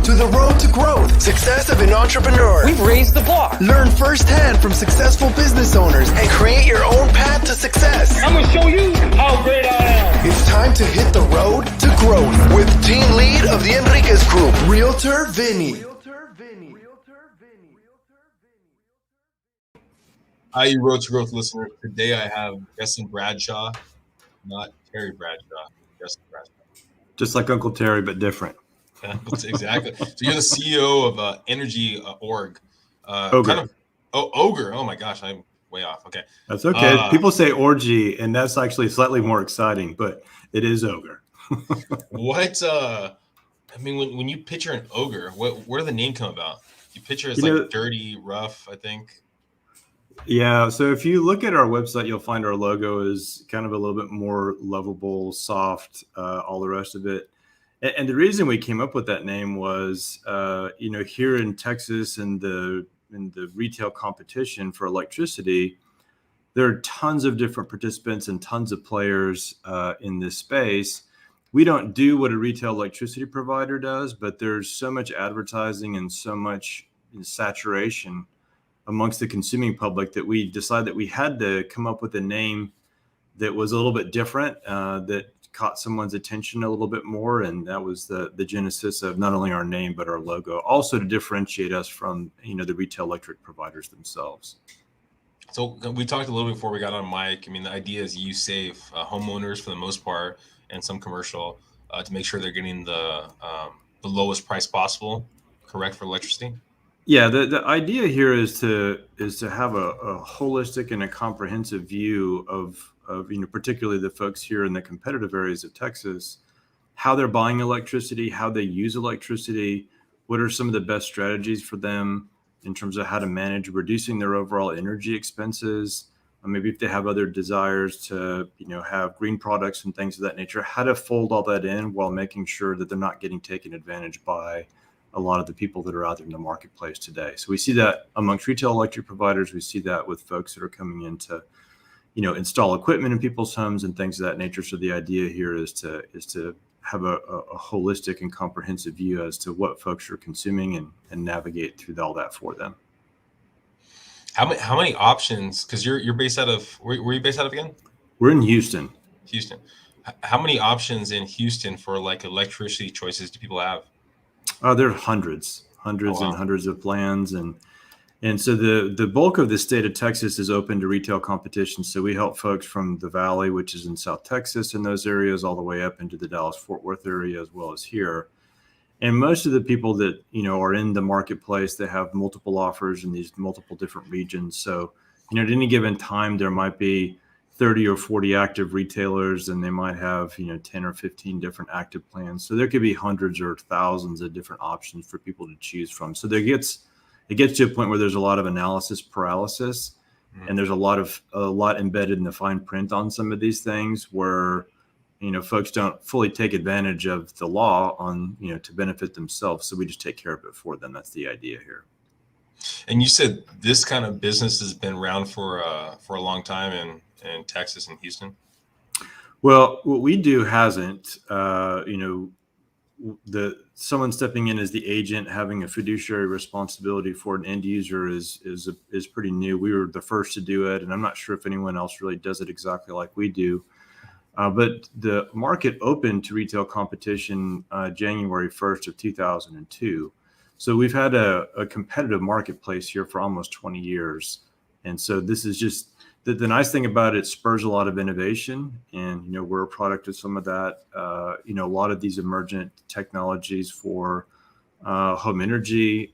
to the road to growth, success of an entrepreneur. We've raised the bar. Learn firsthand from successful business owners and create your own path to success. I'm going to show you how great I am. It's time to hit the road to growth with team lead of the Enriquez Group, Realtor Vinny. Hi, you Road to Growth listeners. Today I have Jesson Bradshaw, not Terry Bradshaw, Jesson Bradshaw. Just like Uncle Terry, but different. Exactly. So you're the CEO of Energy Org. Ogre. Ogre. Oh my gosh, I'm way off. Okay. That's okay. People say orgy, and that's actually slightly more exciting, but it is Ogre. What? I mean, when you picture an ogre, where did the name come about? You picture it's like dirty, rough, I think. Yeah. So if you look at our website, you'll find our logo is kind of a little bit more lovable, soft, all the rest of it. And the reason we came up with that name was, here in Texas in the retail competition for electricity, there are tons of different participants and tons of players in this space. We don't do what a retail electricity provider does, but there's so much advertising and so much saturation amongst the consuming public that we decided that we had to come up with a name that was a little bit different, that caught someone's attention a little bit more. And that was the genesis of not only our name, but our logo, also to differentiate us from, the retail electric providers themselves. So we talked a little bit before we got on mic. I mean, the idea is you save homeowners for the most part and some commercial to make sure they're getting the lowest price possible, correct, for electricity? Yeah, the idea here is to have a holistic and a comprehensive view of particularly the folks here in the competitive areas of Texas, how they're buying electricity, how they use electricity, what are some of the best strategies for them in terms of how to manage reducing their overall energy expenses, or maybe if they have other desires to have green products and things of that nature, how to fold all that in while making sure that they're not getting taken advantage by a lot of the people that are out there in the marketplace today. So we see that amongst retail electric providers. We see that with folks that are coming in to, install equipment in people's homes and things of that nature. So the idea here is to have a holistic and comprehensive view as to what folks are consuming and navigate through all that for them. How many options? Because you're based out of where are you based out of again? We're in Houston. Houston. How many options in Houston for like electricity choices do people have? There are hundreds Oh, wow. and hundreds of plans. And so the bulk of the state of Texas is open to retail competition. So we help folks from the Valley, which is in South Texas, and those areas all the way up into the Dallas-Fort Worth area, as well as here. And most of the people that, are in the marketplace, they have multiple offers in these multiple different regions. So, at any given time, there might be 30 or 40 active retailers, and they might have, 10 or 15 different active plans. So there could be hundreds or thousands of different options for people to choose from. So it gets to a point where there's a lot of analysis paralysis, and there's a lot embedded in the fine print on some of these things where, folks don't fully take advantage of the law on, to benefit themselves. So we just take care of it for them. That's the idea here. And you said this kind of business has been around for a long time in Texas and Houston? Well, what we do hasn't. Someone stepping in as the agent, having a fiduciary responsibility for an end user is pretty new. We were the first to do it, and I'm not sure if anyone else really does it exactly like we do. But the market opened to retail competition January 1st of 2002. So we've had a competitive marketplace here for almost 20 years. And so this is just the nice thing about it, spurs a lot of innovation, and we're a product of some of that. A lot of these emergent technologies for home energy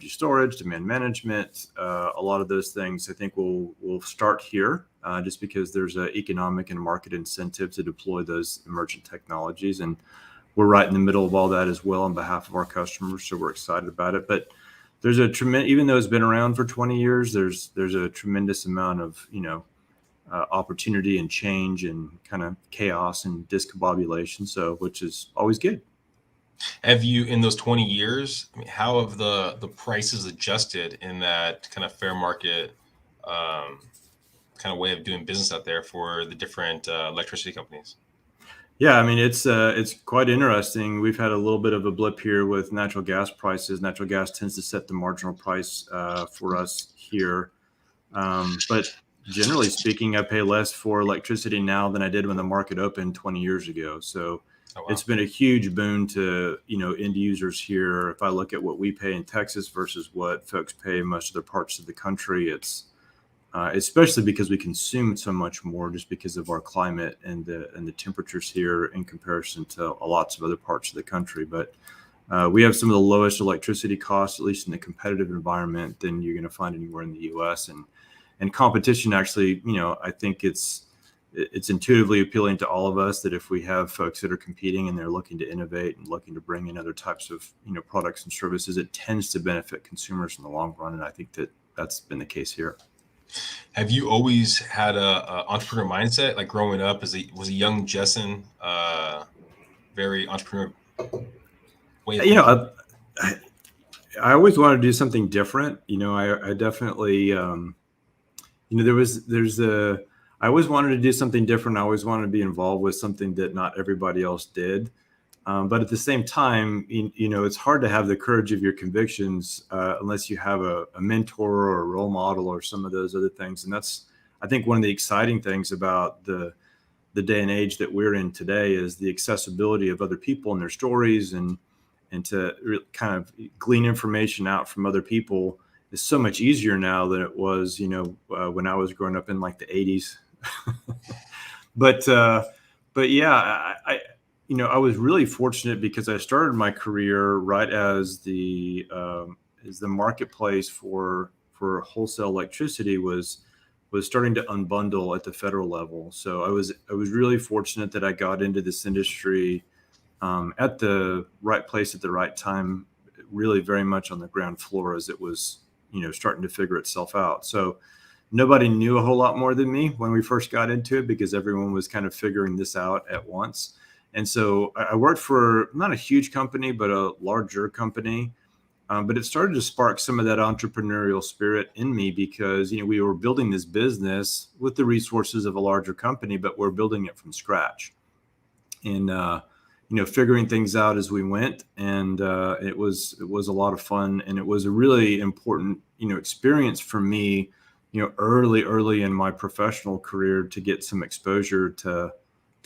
storage, demand management, a lot of those things I think will start here just because there's an economic and market incentive to deploy those emergent technologies, and we're right in the middle of all that as well on behalf of our customers. So we're excited about it, but there's a tremendous, even though it's been around for 20 years, there's a tremendous amount of, opportunity and change and kind of chaos and discombobulation. So, which is always good. Have you, in those 20 years, how have the prices adjusted in that kind of fair market kind of way of doing business out there for the different electricity companies? Yeah, I mean it's quite interesting. We've had a little bit of a blip here with natural gas prices. Natural gas tends to set the marginal price for us here, but generally speaking, I pay less for electricity now than I did when the market opened 20 years ago. So Oh it's wow. been a huge boon to end users here. If I look at what we pay in Texas versus what folks pay in most other parts of the country, it's especially because we consume so much more just because of our climate and the temperatures here in comparison to lots of other parts of the country. But we have some of the lowest electricity costs, at least in the competitive environment, than you're going to find anywhere in the U.S. And competition actually, I think it's intuitively appealing to all of us that if we have folks that are competing and they're looking to innovate and looking to bring in other types of products and services, it tends to benefit consumers in the long run. And I think that that's been the case here. Have you always had a entrepreneur mindset, like growing up as was a young Jesson, very entrepreneur way of thinking? I always wanted to do something different. I definitely, I always wanted to do something different. I always wanted to be involved with something that not everybody else did. But at the same time, it's hard to have the courage of your convictions unless you have a mentor or a role model or some of those other things. And that's, I think, one of the exciting things about the day and age that we're in today is the accessibility of other people and their stories, and to kind of glean information out from other people is so much easier now than it was, when I was growing up in like the 80s. But yeah, I was really fortunate because I started my career right as the marketplace for wholesale electricity was starting to unbundle at the federal level. So I was really fortunate that I got into this industry at the right place at the right time, really very much on the ground floor as it was, starting to figure itself out. So nobody knew a whole lot more than me when we first got into it because everyone was kind of figuring this out at once. And so I worked for not a huge company, but a larger company. But it started to spark some of that entrepreneurial spirit in me because, we were building this business with the resources of a larger company, but we're building it from scratch. And, figuring things out as we went. And it was a lot of fun. And it was a really important, experience for me, early in my professional career to get some exposure to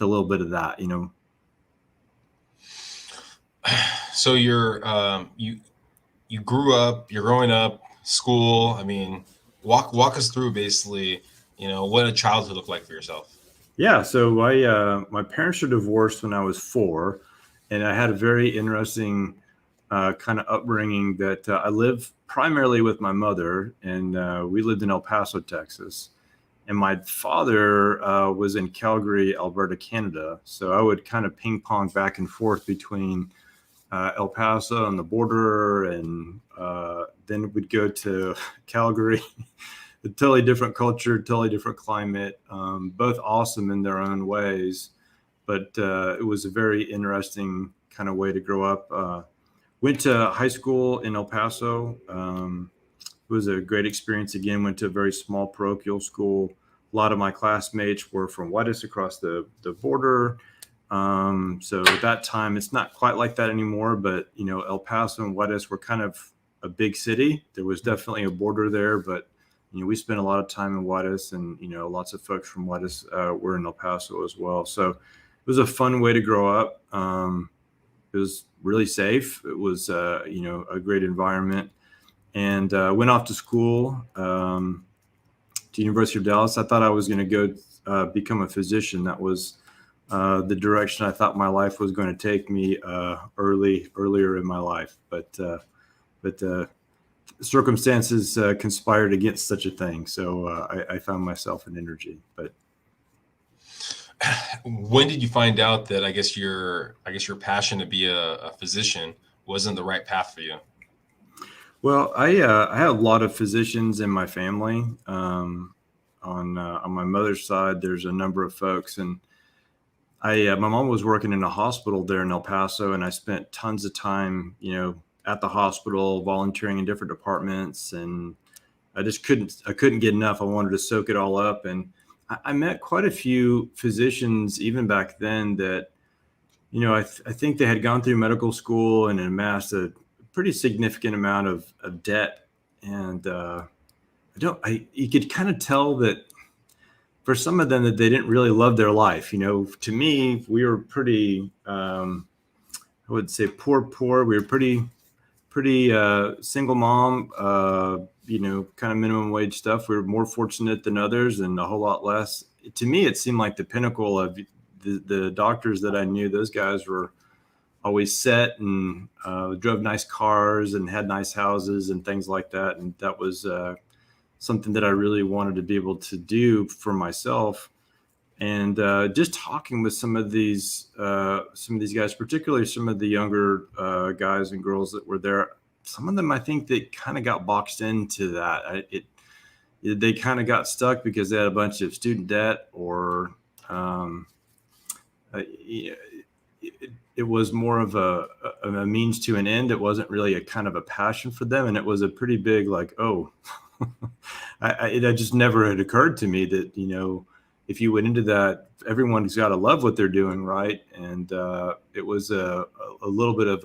a little bit of that, So you grew up, you're growing up, school. I mean, walk us through basically, what a childhood looked like for yourself. Yeah, so my parents were divorced when I was 4, and I had a very interesting kind of upbringing that I lived primarily with my mother, and we lived in El Paso, Texas. And my father was in Calgary, Alberta, Canada. So I would kind of ping pong back and forth between El Paso on the border, and then we'd go to Calgary. A totally different culture, totally different climate, both awesome in their own ways. But it was a very interesting kind of way to grow up. Went to high school in El Paso. It was a great experience. Again, went to a very small parochial school. A lot of my classmates were from Juarez across the border. So at that time, it's not quite like that anymore, but, El Paso and Juarez were kind of a big city. There was definitely a border there, but we spent a lot of time in Juarez, and lots of folks from Juarez were in El Paso as well. So it was a fun way to grow up. It was really safe. It was a great environment, and went off to school to University of Dallas. I thought I was going to go become a physician. That was the direction I thought my life was going to take me earlier in my life, but circumstances conspired against such a thing. So I found myself in energy. But when did you find out that I guess your passion to be a physician wasn't the right path for you? Well, I had a lot of physicians in my family. On my mother's side, there's a number of folks, and my mom was working in a hospital there in El Paso, and I spent tons of time, at the hospital, volunteering in different departments, and I couldn't get enough. I wanted to soak it all up, and I met quite a few physicians even back then that I think they had gone through medical school and amassed a pretty significant amount of debt. And you could kind of tell that for some of them that they didn't really love their life. To me, we were pretty, I would say poor. We were pretty single mom, kind of minimum wage stuff. We were more fortunate than others and a whole lot less. To me, it seemed like the pinnacle of the doctors that I knew. Those guys were always set and drove nice cars and had nice houses and things like that. And that was something that I really wanted to be able to do for myself. And just talking with some of these guys, particularly some of the younger guys and girls that were there, some of them I think they kind of got boxed into that. They kind of got stuck because they had a bunch of student debt, or it was more of a means to an end. It wasn't really a kind of a passion for them, and it was a pretty big like, oh, it just never had occurred to me that if you went into that, everyone's got to love what they're doing, right? And it was a little bit of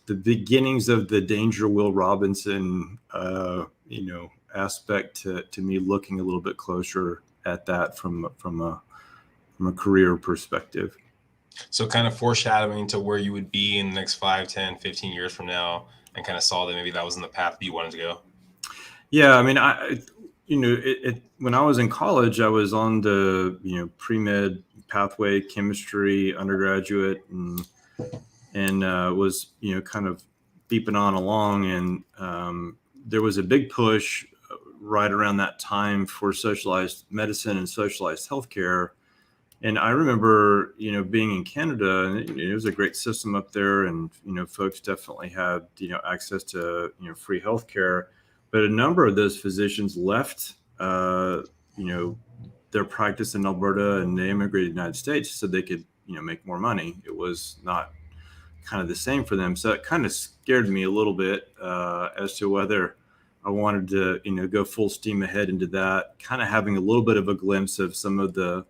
the beginnings of the Danger Will Robinson, aspect to me, looking a little bit closer at that from a career perspective. So kind of foreshadowing to where you would be in the next 5, 10, 15 years from now, and kind of saw that maybe that was in the path that you wanted to go. Yeah, I mean, when I was in college, I was on the pre-med pathway, chemistry undergraduate, and was kind of beeping on along, and there was a big push right around that time for socialized medicine and socialized healthcare. And I remember being in Canada, and it was a great system up there, and folks definitely had access to free healthcare. But a number of those physicians left, their practice in Alberta, and they immigrated to the United States so they could, make more money. It was not kind of the same for them. So it kind of scared me a little bit as to whether I wanted to, go full steam ahead into that, kind of having a little bit of a glimpse of some of the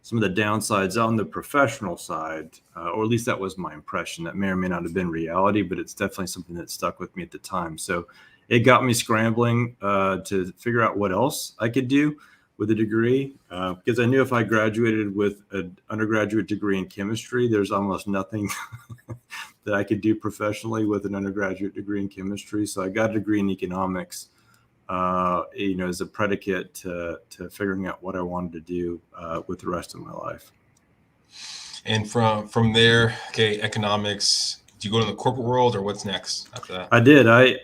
downsides on the professional side, or at least that was my impression. That may or may not have been reality, but it's definitely something that stuck with me at the time. So it got me scrambling to figure out what else I could do with a degree, because I knew if I graduated with an undergraduate degree in chemistry, there's almost nothing that I could do professionally with an undergraduate degree in chemistry. So I got a degree in economics, as a predicate to figuring out what I wanted to do with the rest of my life. And from there, okay, economics. Do you go to the corporate world, or what's next after that? I did. I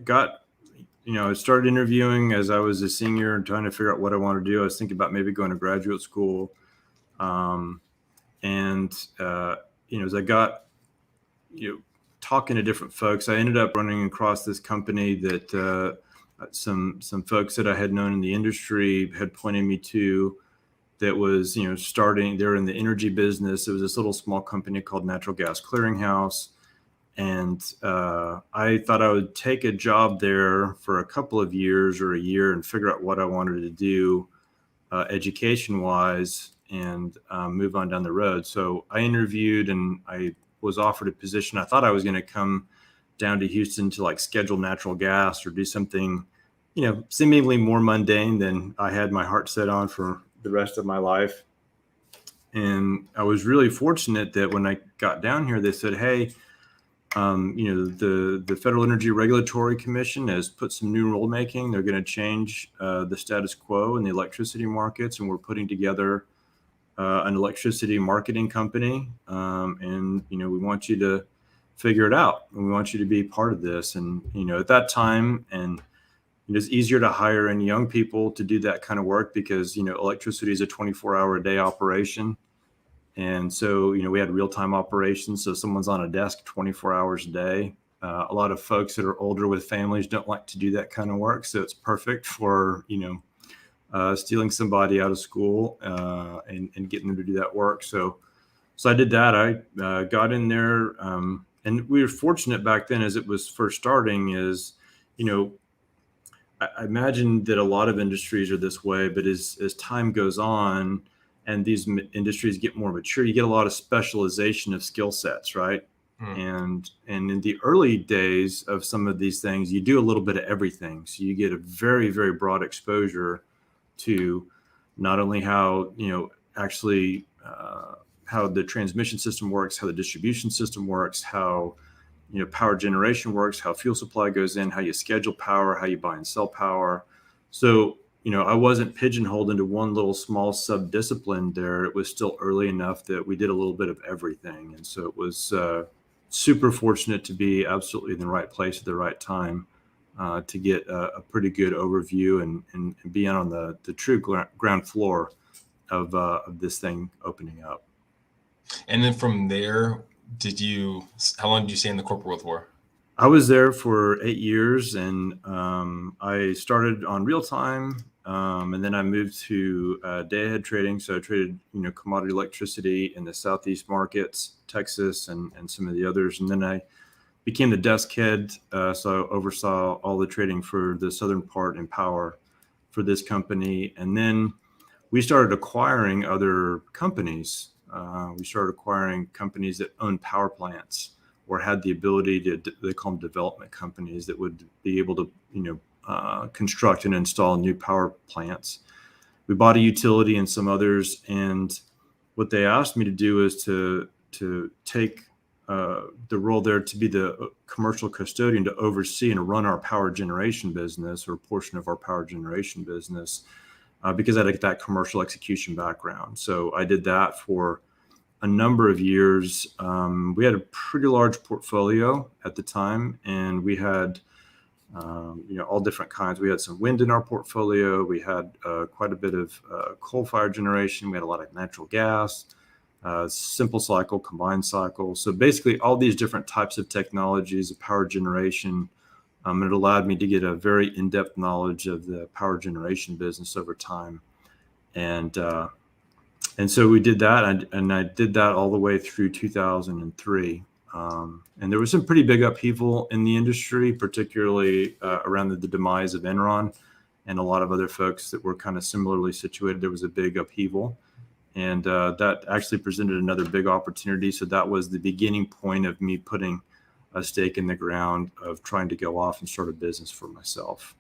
got, I started interviewing as I was a senior and trying to figure out what I wanted to do. I was thinking about maybe going to graduate school. As I got, talking to different folks, I ended up running across this company that some folks that I had known in the industry had pointed me to, that was, starting, they're in the energy business. It was this little small company called Natural Gas Clearinghouse. And I thought I would take a job there for a couple of years or a year and figure out what I wanted to do education-wise, and move on down the road. So I interviewed and I was offered a position. I thought I was going to come down to Houston to like schedule natural gas or do something, seemingly more mundane than I had my heart set on for the rest of my life. And I was really fortunate that when I got down here, they said, hey, the Federal Energy Regulatory Commission has put some new rulemaking. They're going to change the status quo in the electricity markets, and we're putting together an electricity marketing company. And we want you to figure it out, and we want you to be part of this. And, at that time, and it's easier to hire in young people to do that kind of work because, electricity is a 24-hour-a-day operation. And so, we had real-time operations. So someone's on a desk 24 hours a day. A lot of folks that are older with families don't like to do that kind of work. So it's perfect for, stealing somebody out of school and getting them to do that work. So I did that. I got in there. And we were fortunate back then, as it was first starting, is, I imagine that a lot of industries are this way, but as time goes on, and these industries get more mature, you get a lot of specialization of skill sets, right? And in the early days of some of these things, you do a little bit of everything. So you get a very, very broad exposure to not only how, actually how the transmission system works, how the distribution system works, how, power generation works, how fuel supply goes in, how you schedule power, how you buy and sell power. So, I wasn't pigeonholed into one little small sub-discipline there. It was still early enough that we did a little bit of everything. And so it was super fortunate to be absolutely in the right place at the right time to get a pretty good overview and be on the true ground floor of this thing opening up. And then from there, how long did you stay in the corporate world for? I was there for 8 years, and I started on real time, and then I moved to day ahead trading. So I traded, commodity electricity in the Southeast markets, Texas, and some of the others. And then I became the desk head, so I oversaw all the trading for the southern part in power for this company. And then we started acquiring other companies. We started acquiring companies that owned power plants or had the ability to, they call them development companies, that would be able to, construct and install new power plants. We bought a utility and some others, and what they asked me to do is to take the role there to be the commercial custodian, to oversee and run our power generation business, or a portion of our power generation business, because I had that commercial execution background. So I did that for a number of years. We had a pretty large portfolio at the time, and we had all different kinds. We had some wind in our portfolio. We had quite a bit of coal-fired generation. We had a lot of natural gas, simple cycle, combined cycle. So basically all these different types of technologies of power generation. It allowed me to get a very in-depth knowledge of the power generation business over time. And so we did that, and I did that all the way through 2003. And there was some pretty big upheaval in the industry, particularly around the demise of Enron and a lot of other folks that were kind of similarly situated. There was a big upheaval, and that actually presented another big opportunity. So that was the beginning point of me putting a stake in the ground of trying to go off and start a business for myself.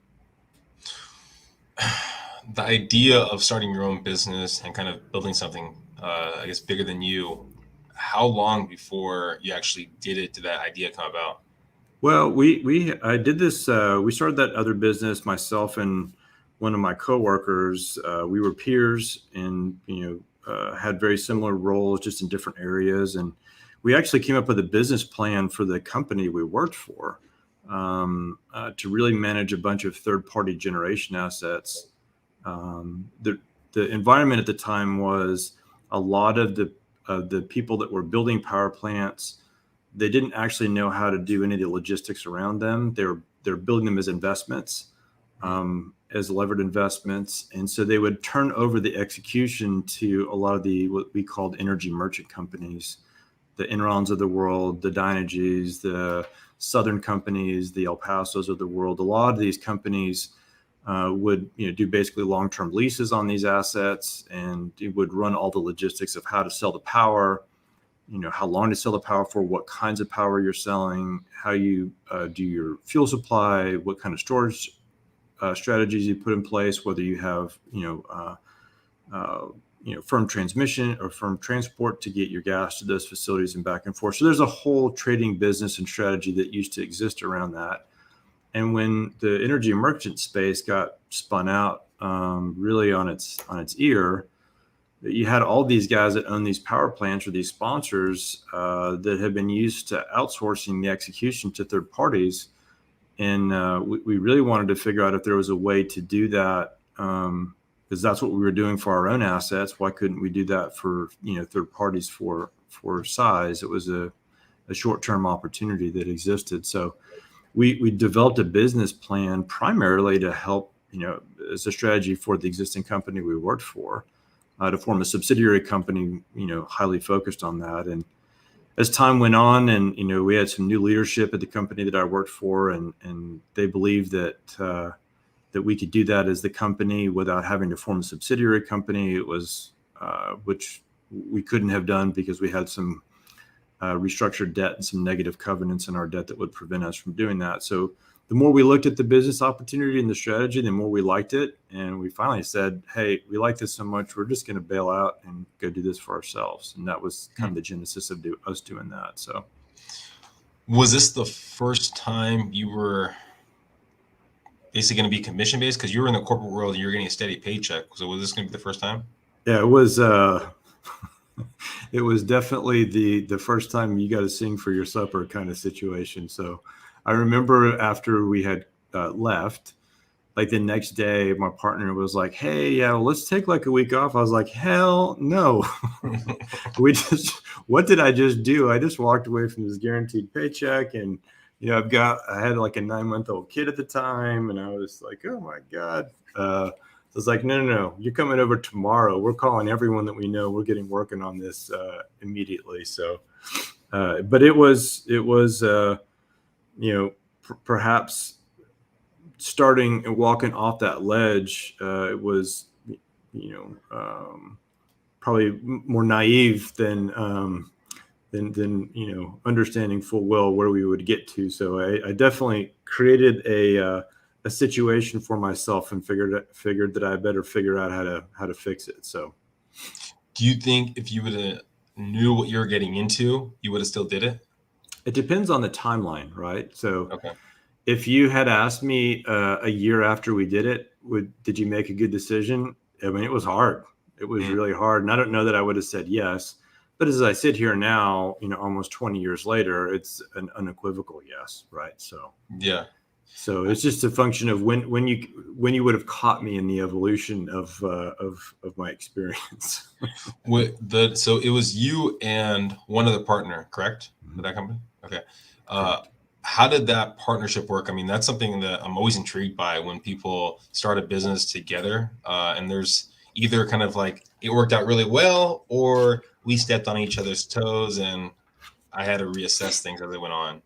The idea of starting your own business and kind of building something, I guess, bigger than you, how long before you actually did it did that idea come about? Well, I did this. We started that other business, myself and one of my coworkers. We were peers, and had very similar roles, just in different areas. And we actually came up with a business plan for the company we worked for, to really manage a bunch of third-party generation assets. The environment at the time was a lot of the people that were building power plants, they didn't actually know how to do any of the logistics around them. They're building them as investments, as levered investments. And so they would turn over the execution to a lot of what we called energy merchant companies, the Enrons of the world, the Dynegy's, the Southern companies, the El Pasos of the world. A lot of these companies would do basically long-term leases on these assets, and it would run all the logistics of how to sell the power, how long to sell the power for, what kinds of power you're selling, how you do your fuel supply, what kind of storage strategies you put in place, whether you have firm transmission or firm transport to get your gas to those facilities and back and forth. So there's a whole trading business and strategy that used to exist around that. And when the energy merchant space got spun out, really on its ear, you had all these guys that own these power plants, or these sponsors that had been used to outsourcing the execution to third parties. And we really wanted to figure out if there was a way to do that, because that's what we were doing for our own assets. Why couldn't we do that for third parties for size? It was a short-term opportunity that existed. So we developed a business plan primarily to help, as a strategy for the existing company we worked for, to form a subsidiary company, highly focused on that. And as time went on, and we had some new leadership at the company that I worked for, and they believed that we could do that as the company without having to form a subsidiary company. It was which we couldn't have done because we had some restructured debt and some negative covenants in our debt that would prevent us from doing that. So the more we looked at the business opportunity and the strategy, the more we liked it. And we finally said, hey, we like this so much, we're just going to bail out and go do this for ourselves. And that was kind of the genesis of us doing that. So was this the first time you were basically going to be commission based? Because you were in the corporate world, you were getting a steady paycheck. So was this going to be the first time? Yeah, it was. It was definitely the first time you got to sing for your supper kind of situation. So I remember after we had left, like the next day, my partner was like, hey, yeah, well, let's take like a week off. I was like, hell no. What did I just do? I just walked away from this guaranteed paycheck. And, I had like a 9-month-old kid at the time. And I was like, oh my God. I was like, no, you're coming over tomorrow. We're calling everyone that we know. We're getting working on this immediately. So, but it was perhaps starting and walking off that ledge. It was, probably more naive than understanding full well where we would get to. So I definitely created a situation for myself and figured that I better figure out how to fix it. So do you think if you would have knew what you're getting into, you would have still did it? It depends on the timeline, right? So okay. If you had asked me a year after we did it, did you make a good decision? I mean, it was hard. It was really hard. And I don't know that I would have said yes, but as I sit here now, almost 20 years later, it's an unequivocal yes. Right. So, yeah. So it's just a function of when you would have caught me in the evolution of my experience. So it was you and one other partner, correct? For that company? Okay. How did that partnership work? I mean, that's something that I'm always intrigued by when people start a business together. And there's either kind of like it worked out really well, or we stepped on each other's toes and I had to reassess things as they went on.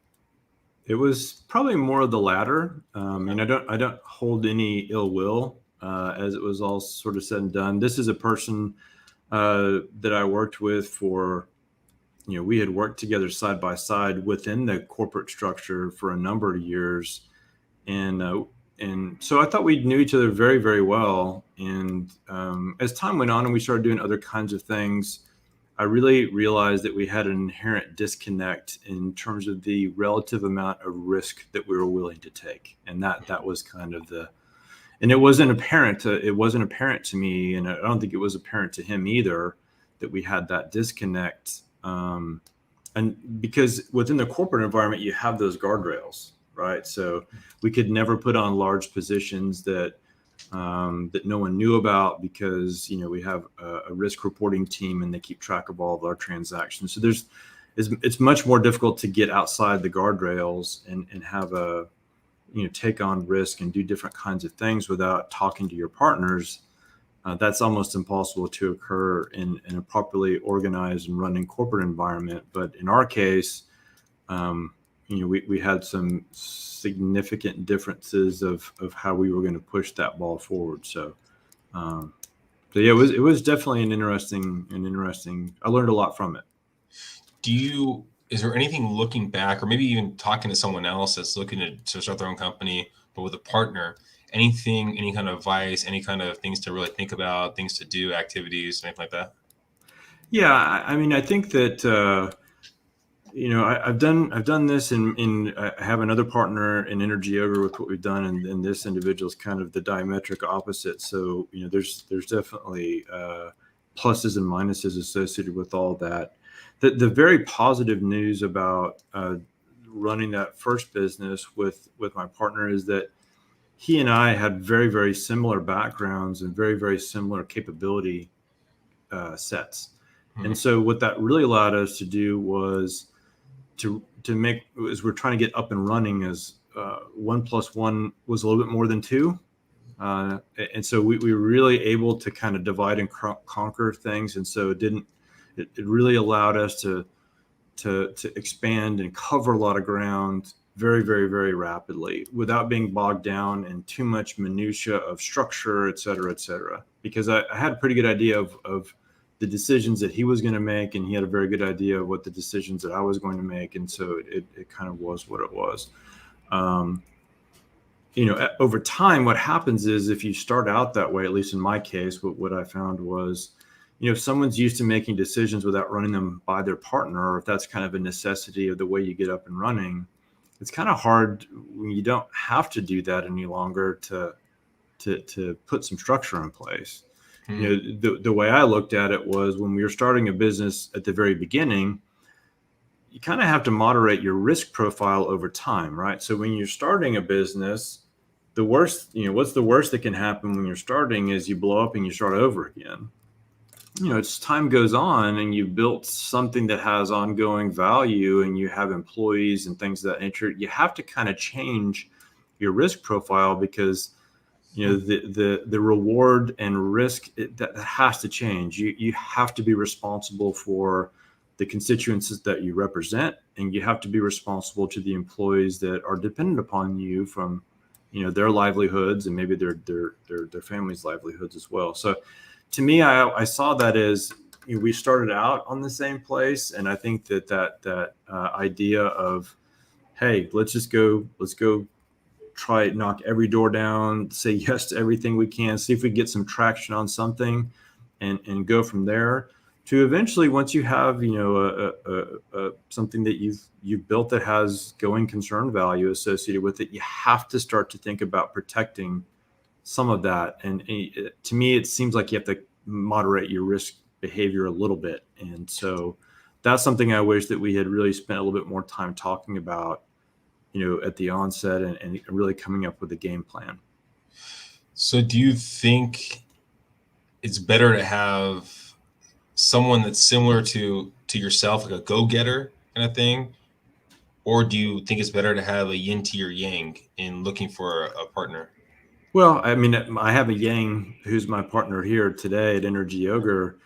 It was probably more of the latter. And I don't hold any ill will as it was all sort of said and done. This is a person that I worked with for, we had worked together side by side within the corporate structure for a number of years. And so I thought we knew each other very, very well. And as time went on and we started doing other kinds of things, I really realized that we had an inherent disconnect in terms of the relative amount of risk that we were willing to take. And that was kind of and it wasn't apparent to me. And I don't think it was apparent to him either that we had that disconnect. And because within the corporate environment, you have those guardrails, right? So we could never put on large positions that no one knew about because, we have a risk reporting team and they keep track of all of our transactions. So it's much more difficult to get outside the guardrails and have take on risk and do different kinds of things without talking to your partners. That's almost impossible to occur in a properly organized and running corporate environment. But in our case, we had some significant differences of how we were going to push that ball forward. So yeah, it was definitely an interesting. I learned a lot from it. Is there anything looking back, or maybe even talking to someone else that's looking to start their own company, but with a partner? Any kind of advice, any kind of things to really think about, things to do, activities, anything like that? Yeah, I mean, I think that. I've done this I have another partner in Energy Ogre with what we've done, and this individual is kind of the diametric opposite. So, there's definitely pluses and minuses associated with all that. The very positive news about running that first business with my partner is that he and I had very, very similar backgrounds and very, very similar capability sets. Mm-hmm. And so what that really allowed us to do was to make, as we're trying to get up and running, as 1 + 1 was a little bit more than 2. And so we were really able to kind of divide and conquer things. And so it really allowed us to expand and cover a lot of ground very, very, very rapidly without being bogged down in too much minutia of structure, et cetera, because I had a pretty good idea of the decisions that he was going to make, and he had a very good idea of what the decisions that I was going to make, and so it kind of was what it was. Over time, what happens is if you start out that way, at least in my case, what I found was, if someone's used to making decisions without running them by their partner, or if that's kind of a necessity of the way you get up and running, it's kind of hard when you don't have to do that any longer to put some structure in place. The way I looked at it was when we were starting a business at the very beginning, you kind of have to moderate your risk profile over time, right? So when you're starting a business, what's the worst that can happen when you're starting is you blow up and you start over again. As time goes on and you've built something that has ongoing value and you have employees and things of that nature, you have to kind of change your risk profile because the reward and risk that has to change. You have to be responsible for the constituencies that you represent, and you have to be responsible to the employees that are dependent upon you from their livelihoods and maybe their families' livelihoods as well. So to me, I saw that as we started out on the same place, and I think that idea of, hey, let's go try knock every door down, say yes to everything we can, see if we get some traction on something, and go from there. To eventually, once you have something that you've built that has going concern value associated with it, you have to start to think about protecting some of that. And to me, it seems like you have to moderate your risk behavior a little bit. And so that's something I wish that we had really spent a little bit more time talking about, at the onset and really coming up with a game plan. So do you think it's better to have someone that's similar to yourself, like a go-getter kind of thing? Or do you think it's better to have a yin to your yang in looking for a partner? Well, I mean, I have a yang who's my partner here today at Energy Ogre,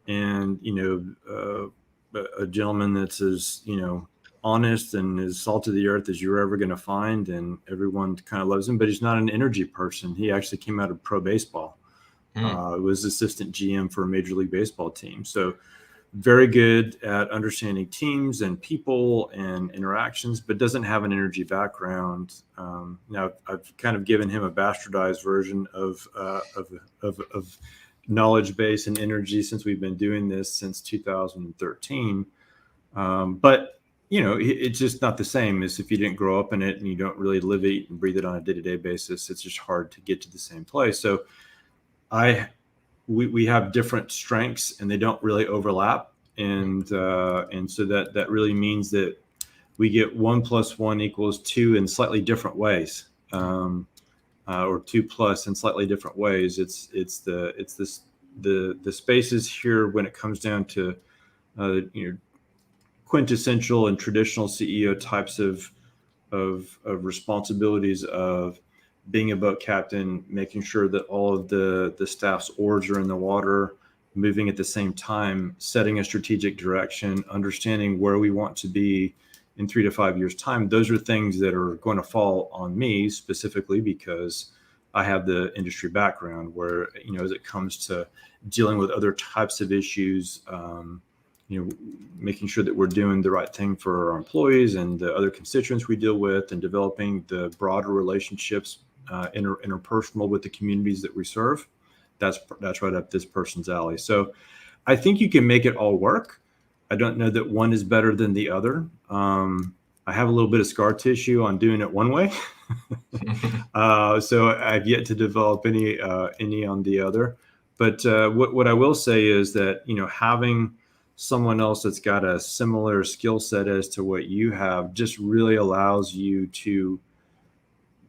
and, a gentleman that's as, honest and as salt of the earth as you're ever going to find, and everyone kind of loves him, but he's not an energy person. He actually came out of pro baseball. Was assistant GM for a Major League Baseball team. So very good at understanding teams and people and interactions, but doesn't have an energy background. Now I've kind of given him a bastardized version of knowledge base and energy since we've been doing this since 2013. But it's just not the same as if you didn't grow up in it and you don't really live it and breathe it on a day-to-day basis. It's just hard to get to the same place. So we have different strengths and they don't really overlap. And so that really means that we get 1 + 1 = 2 in slightly different ways, or 2+ in slightly different ways. It's the spaces here when it comes down to, quintessential and traditional CEO types of responsibilities of being a boat captain, making sure that all of the staff's oars are in the water, moving at the same time, setting a strategic direction, understanding where we want to be in 3 to 5 years' time. Those are things that are going to fall on me specifically because I have the industry background where, as it comes to dealing with other types of issues, making sure that we're doing the right thing for our employees and the other constituents we deal with, and developing the broader relationships, interpersonal with the communities that we serve. That's right up this person's alley. So I think you can make it all work. I don't know that one is better than the other. I have a little bit of scar tissue on doing it one way. So I've yet to develop any on the other. But what I will say is that, having someone else that's got a similar skill set as to what you have just really allows you to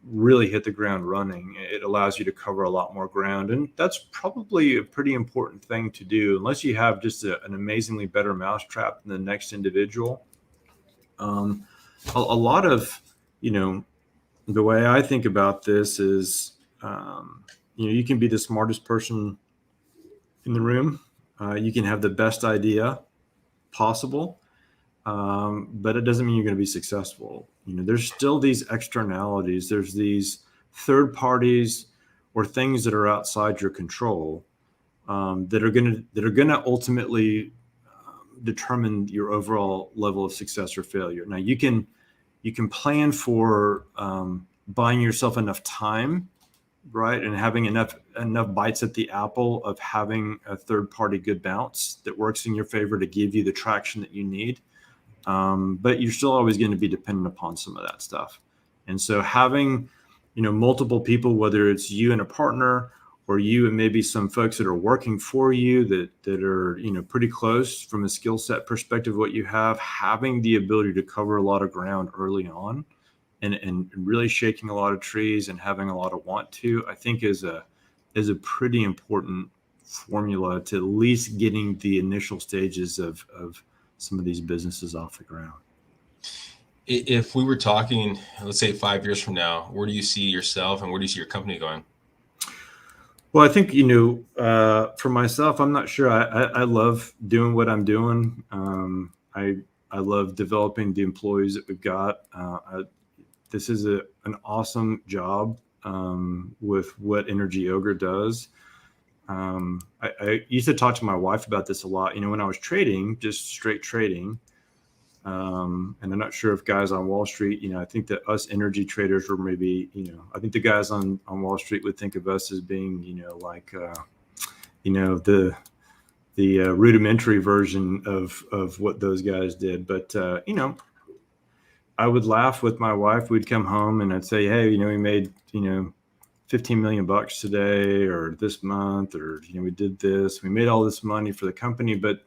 really hit the ground running. It allows you to cover a lot more ground. And that's probably a pretty important thing to do, unless you have just an amazingly better mousetrap than the next individual. A lot of, the way I think about this is, you can be the smartest person in the room. You can have the best idea possible, but it doesn't mean you're going to be successful. There's still these externalities. There's these third parties or things that are outside your control that are going to ultimately determine your overall level of success or failure. Now you can plan for buying yourself enough time, right, and having enough bites at the apple of having a third party good bounce that works in your favor to give you the traction that you need. But you're still always going to be dependent upon some of that stuff. And so having, multiple people, whether it's you and a partner or you and maybe some folks that are working for you that are, pretty close from a skill set perspective, what you have, having the ability to cover a lot of ground early on and really shaking a lot of trees and having a lot of want to, I think is a pretty important formula to at least getting the initial stages of some of these businesses off the ground. If we were talking, let's say 5 years from now, where do you see yourself and where do you see your company going? Well, I think, for myself, I'm not sure. I love doing what I'm doing. I love developing the employees that we've got. This is an awesome job with what Energy Ogre does. I used to talk to my wife about this a lot. When I was trading, just straight trading, and I'm not sure if guys on Wall Street, I think that us energy traders were maybe, I think the guys on Wall Street would think of us as being, like, the rudimentary version of what those guys did. But, I would laugh with my wife. We'd come home and I'd say, hey, we made, $15 million today or this month, or, we did this, we made all this money for the company. But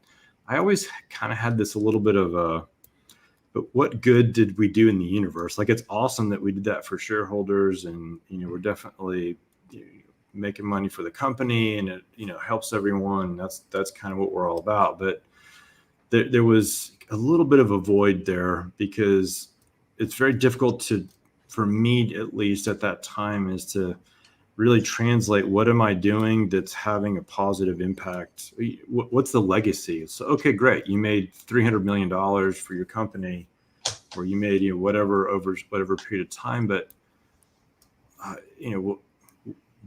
I always kind of had this a little bit of but what good did we do in the universe? Like, it's awesome that we did that for shareholders and, we're definitely making money for the company and it, helps everyone. That's kind of what we're all about. But there was a little bit of a void there because it's very difficult for me, at least at that time, is to really translate what am I doing that's having a positive impact? What's the legacy? So, okay, great. You made $300 million for your company, or you made, whatever over whatever period of time. But,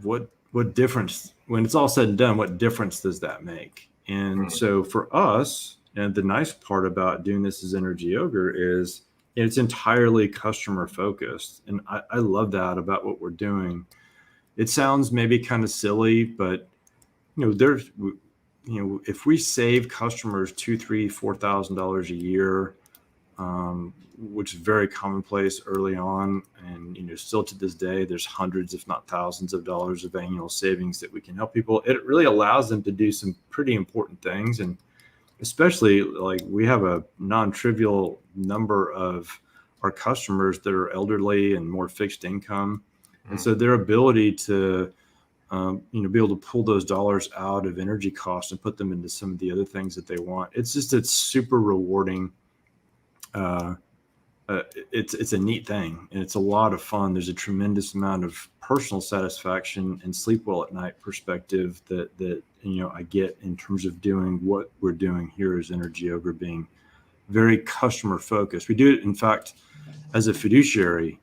what difference, when it's all said and done, what difference does that make? And so for us, and the nice part about doing this as Energy Ogre is it's entirely customer focused. And I love that about what we're doing. It sounds maybe kind of silly, but if we save customers $2,000, $3,000, $4,000 a year, which is very commonplace early on, and still to this day, there's hundreds, if not thousands, of dollars of annual savings that we can help people. It really allows them to do some pretty important things, and especially like we have a non-trivial number of our customers that are elderly and more fixed income. And so their ability to, be able to pull those dollars out of energy costs and put them into some of the other things that they want. It's super rewarding. It's a neat thing and it's a lot of fun. There's a tremendous amount of personal satisfaction and sleep well at night perspective that I get in terms of doing what we're doing here as Energy Ogre, being very customer focused. We do it, in fact, as a fiduciary.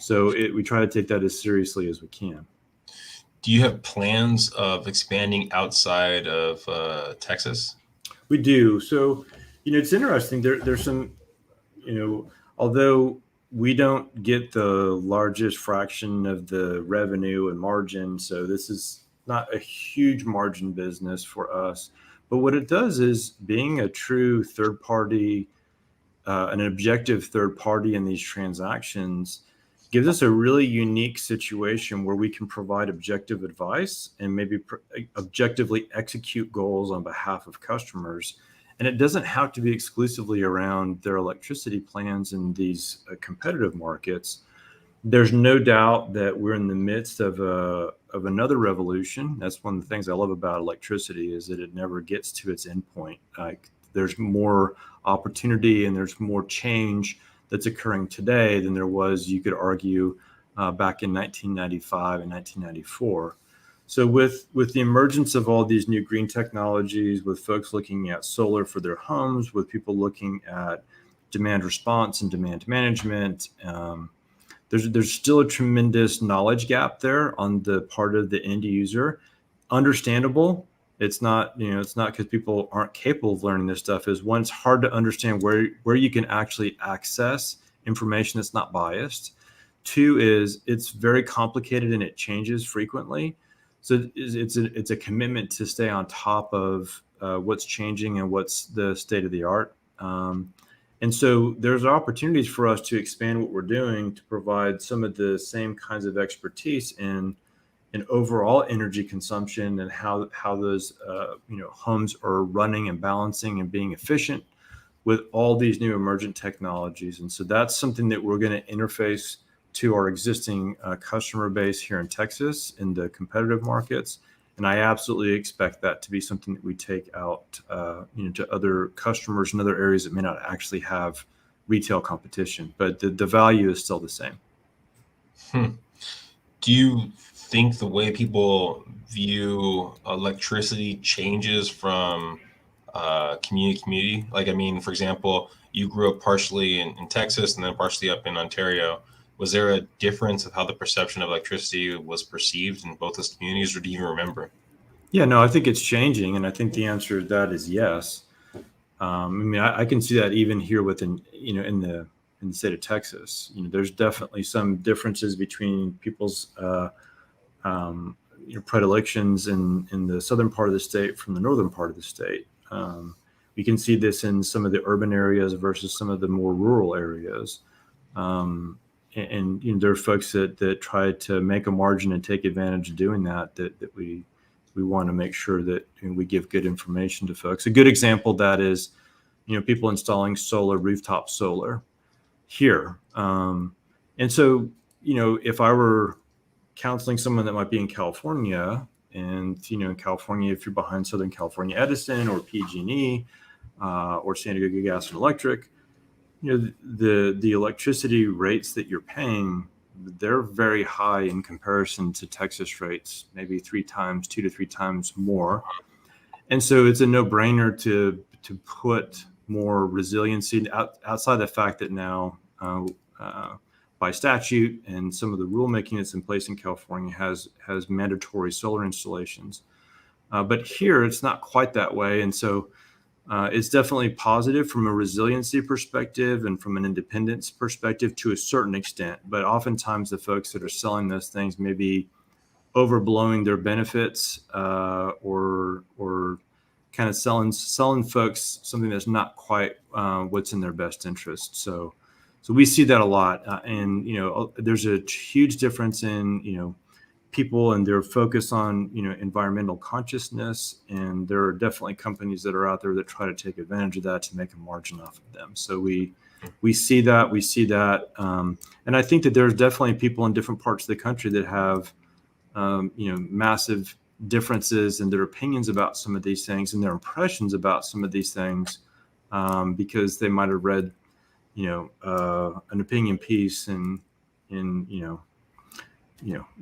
So we try to take that as seriously as we can. Do you have plans of expanding outside of Texas? We do. So, it's interesting. There's some, although we don't get the largest fraction of the revenue and margin, so this is not a huge margin business for us. But what it does is, being a true third party, an objective third party in these transactions, gives us a really unique situation where we can provide objective advice and maybe objectively execute goals on behalf of customers. And it doesn't have to be exclusively around their electricity plans in these competitive markets. There's no doubt that we're in the midst of another revolution. That's one of the things I love about electricity, is that it never gets to its endpoint. Like, there's more opportunity and there's more change that's occurring today than there was, you could argue, back in 1995 and 1994. So with the emergence of all these new green technologies, with folks looking at solar for their homes, with people looking at demand response and demand management, there's still a tremendous knowledge gap there on the part of the end user. understandable. It's not, it's not because people aren't capable of learning this stuff. Is one, it's hard to understand where you can actually access information that's not biased. Two is it's very complicated and it changes frequently. So it's a commitment to stay on top of what's changing and what's the state of the art. And so there's opportunities for us to expand what we're doing to provide some of the same kinds of expertise in overall energy consumption and how those homes are running and balancing and being efficient with all these new emergent technologies. And so that's something that we're going to interface to our existing customer base here in Texas in the competitive markets. And I absolutely expect that to be something that we take out to other customers in other areas that may not actually have retail competition, but the value is still the same. Do you think the way people view electricity changes from community to community? Like, I mean, for example, you grew up partially in Texas and then partially up in Ontario. Was there a difference of how the perception of electricity was perceived in both those communities, or do you even remember? Yeah, no, I think it's changing, and I think the answer to that is yes. I mean, I can see that even here within, in the state of Texas. There's definitely some differences between people's predilections in the southern part of the state from the northern part of the state. We can see this in some of the urban areas versus some of the more rural areas. And there are folks that try to make a margin and take advantage of doing that we want to make sure that we give good information to folks. A good example of that is, people installing rooftop solar here. And so, if I were counseling someone that might be in California, and, in California, if you're behind Southern California Edison or PG&E or San Diego Gas and Electric, the electricity rates that you're paying, they're very high in comparison to Texas rates, maybe 2 to 3 times more. And so it's a no-brainer to put more resiliency outside the fact that now by statute and some of the rulemaking that's in place in California has mandatory solar installations. But here it's not quite that way. And so it's definitely positive from a resiliency perspective and from an independence perspective to a certain extent. But oftentimes the folks that are selling those things may be overblowing their benefits or kind of selling folks something that's not quite what's in their best interest. So we see that a lot. And, there's a huge difference in, people and their focus on, environmental consciousness. And there are definitely companies that are out there that try to take advantage of that to make a margin off of them. So we see that. And I think that there's definitely people in different parts of the country that have, massive differences in their opinions about some of these things and their impressions about some of these things, because they might have read, an opinion piece in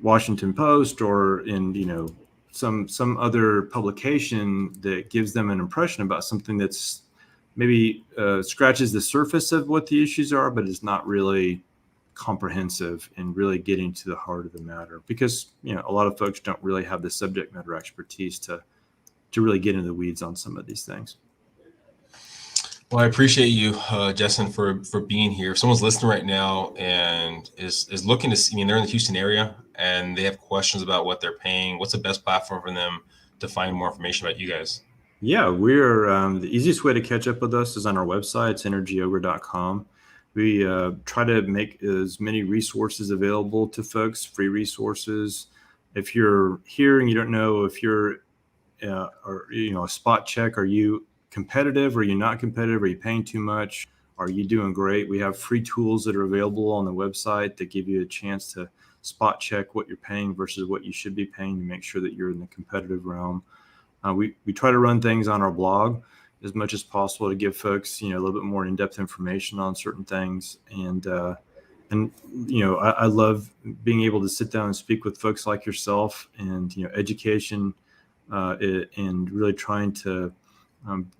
Washington Post or in, some other publication that gives them an impression about something that's maybe scratches the surface of what the issues are, but is not really comprehensive and really getting to the heart of the matter, because, a lot of folks don't really have the subject matter expertise to really get into the weeds on some of these things. Well, I appreciate you, Jesson, for being here. If someone's listening right now and is looking to see, they're in the Houston area and they have questions about what they're paying, what's the best platform for them to find more information about you guys? Yeah, we're the easiest way to catch up with us is on our website. It's energyogre.com. We try to make as many resources available to folks, free resources. If you're here and you don't know if you're, a spot check, are you competitive? Are you not competitive? Are you paying too much? Are you doing great? We have free tools that are available on the website that give you a chance to spot check what you're paying versus what you should be paying to make sure that you're in the competitive realm. We try to run things on our blog as much as possible to give folks, a little bit more in-depth information on certain things. And I love being able to sit down and speak with folks like yourself and, education and really trying to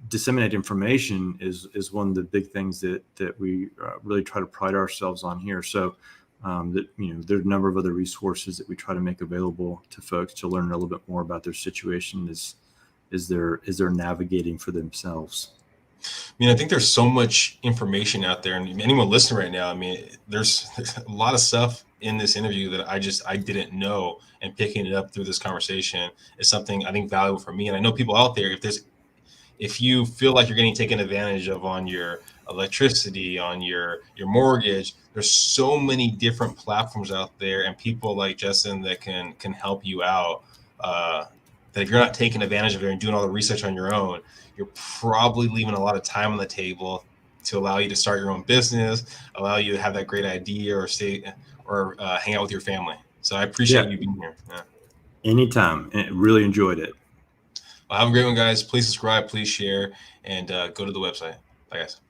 disseminate information is one of the big things that we really try to pride ourselves on here. So That, there are a number of other resources that we try to make available to folks to learn a little bit more about their situation as they're navigating for themselves. I think there's so much information out there, and anyone listening right now, there's a lot of stuff in this interview that I didn't know, and picking it up through this conversation is something I think valuable for me. And I know people out there, if you feel like you're getting taken advantage of on your electricity, on your mortgage, there's so many different platforms out there and people like Jesson that can help you out. That if you're not taking advantage of it and doing all the research on your own, you're probably leaving a lot of time on the table to allow you to start your own business, allow you to have that great idea or hang out with your family. So I appreciate you being here. Yeah. Anytime. Really enjoyed it. Well, have a great one, guys. Please subscribe, please share, and go to the website. Bye, guys.